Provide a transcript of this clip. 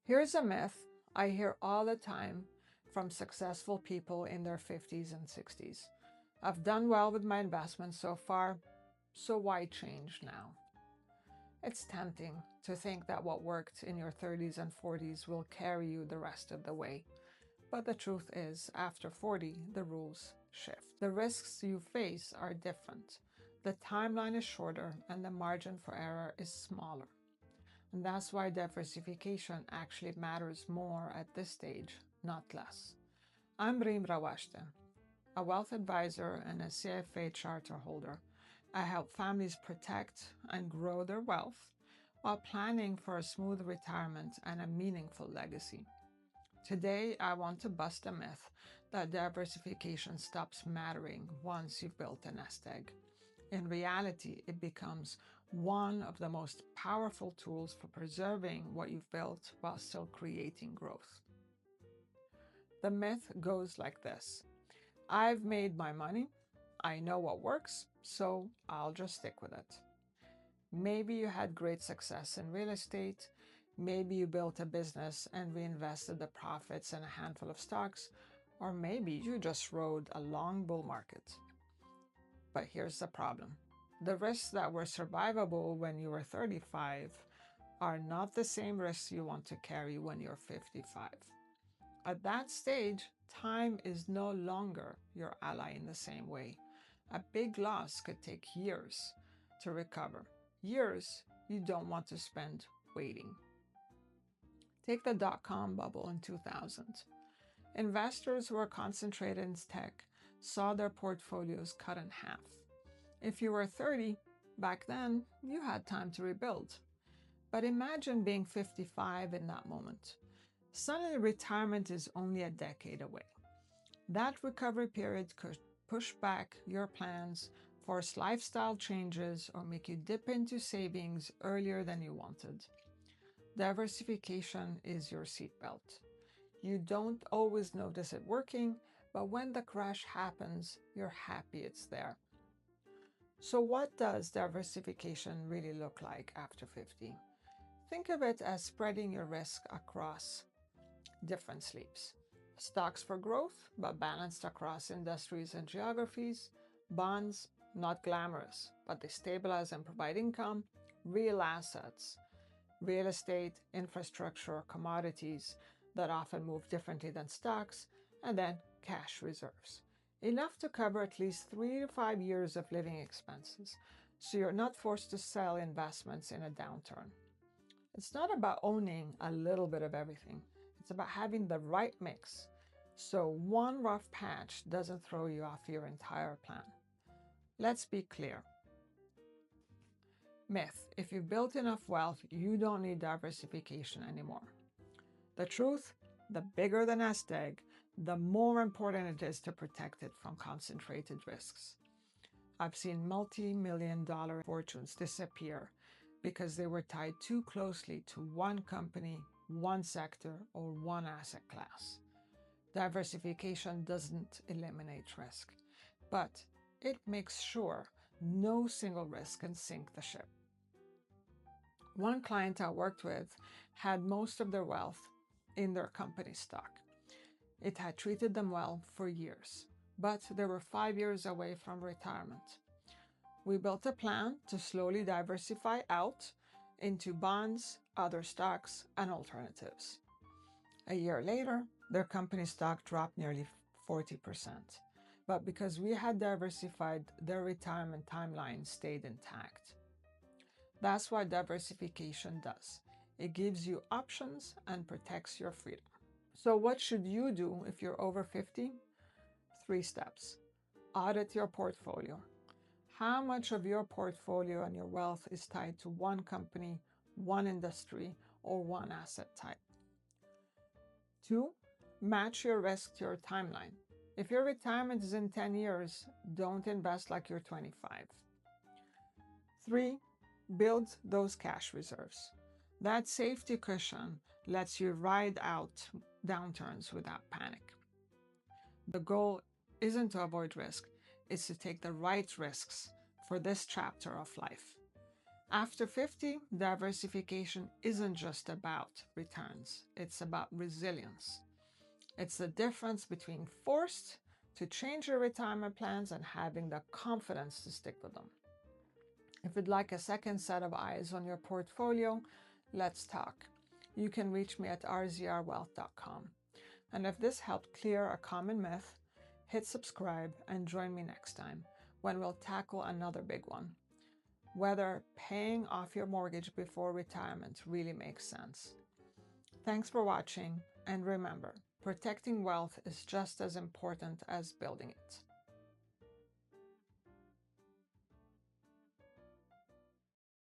Here's a myth I hear all the time from successful people in their 50s and 60s. I've done well with my investments so far, so why change now? It's tempting to think that what worked in your 30s and 40s will carry you the rest of the way. But the truth is, after 40, the rules shift. The risks you face are different. The timeline is shorter and the margin for error is smaller. And that's why diversification actually matters more at this stage, not less. I'm Reem Rawashte, a wealth advisor and a CFA charter holder. I help families protect and grow their wealth while planning for a smooth retirement and a meaningful legacy. Today, I want to bust a myth that diversification stops mattering once you've built a nest egg. In reality, it becomes one of the most powerful tools for preserving what you've built while still creating growth. The myth goes like this: I've made my money, I know what works, so I'll just stick with it. Maybe you had great success in real estate, maybe you built a business and reinvested the profits in a handful of stocks, or maybe you just rode a long bull market. But here's the problem. The risks that were survivable when you were 35 are not the same risks you want to carry when you're 55. At that stage, time is no longer your ally in the same way. A big loss could take years to recover. Years you don't want to spend waiting. Take the dot-com bubble in 2000. Investors who were concentrated in tech saw their portfolios cut in half. If you were 30, back then, you had time to rebuild. But imagine being 55 in that moment. Suddenly, retirement is only a decade away. That recovery period could push back your plans, force lifestyle changes, or make you dip into savings earlier than you wanted. Diversification is your seatbelt. You don't always notice it working, but when the crash happens, you're happy it's there. So what does diversification really look like after 50? Think of it as spreading your risk across different sleeps. Stocks for growth, but balanced across industries and geographies. Bonds, not glamorous, but they stabilize and provide income. Real assets, real estate, infrastructure, commodities that often move differently than stocks, and then cash reserves. Enough to cover at least 3 to 5 years of living expenses, so you're not forced to sell investments in a downturn. It's not about owning a little bit of everything. It's about having the right mix, so one rough patch doesn't throw you off your entire plan. Let's be clear. Myth: if you've built enough wealth, you don't need diversification anymore. The truth: the bigger the nest egg, the more important it is to protect it from concentrated risks. I've seen multi-million-dollar fortunes disappear because they were tied too closely to one company, one sector, or one asset class. Diversification doesn't eliminate risk, but it makes sure no single risk can sink the ship. One client I worked with had most of their wealth in their company stock. It had treated them well for years, but they were 5 years away from retirement. We built a plan to slowly diversify out into bonds, other stocks, and alternatives. A year later, their company stock dropped nearly 40%. But because we had diversified, their retirement timeline stayed intact. That's what diversification does. It gives you options and protects your freedom. So what should you do if you're over 50? 3 steps. Audit your portfolio. How much of your portfolio and your wealth is tied to one company, one industry, or one asset type? 2, match your risk to your timeline. If your retirement is in 10 years, don't invest like you're 25. 3, build those cash reserves. That safety cushion lets you ride out downturns without panic. The goal isn't to avoid risk, it's to take the right risks for this chapter of life. After 50, diversification isn't just about returns, it's about resilience. It's the difference between forced to change your retirement plans and having the confidence to stick with them. If you'd like a second set of eyes on your portfolio, let's talk. You can reach me at rzrwealth.com. And if this helped clear a common myth, hit subscribe and join me next time when we'll tackle another big one. Whether paying off your mortgage before retirement really makes sense. Thanks for watching, and remember, protecting wealth is just as important as building it.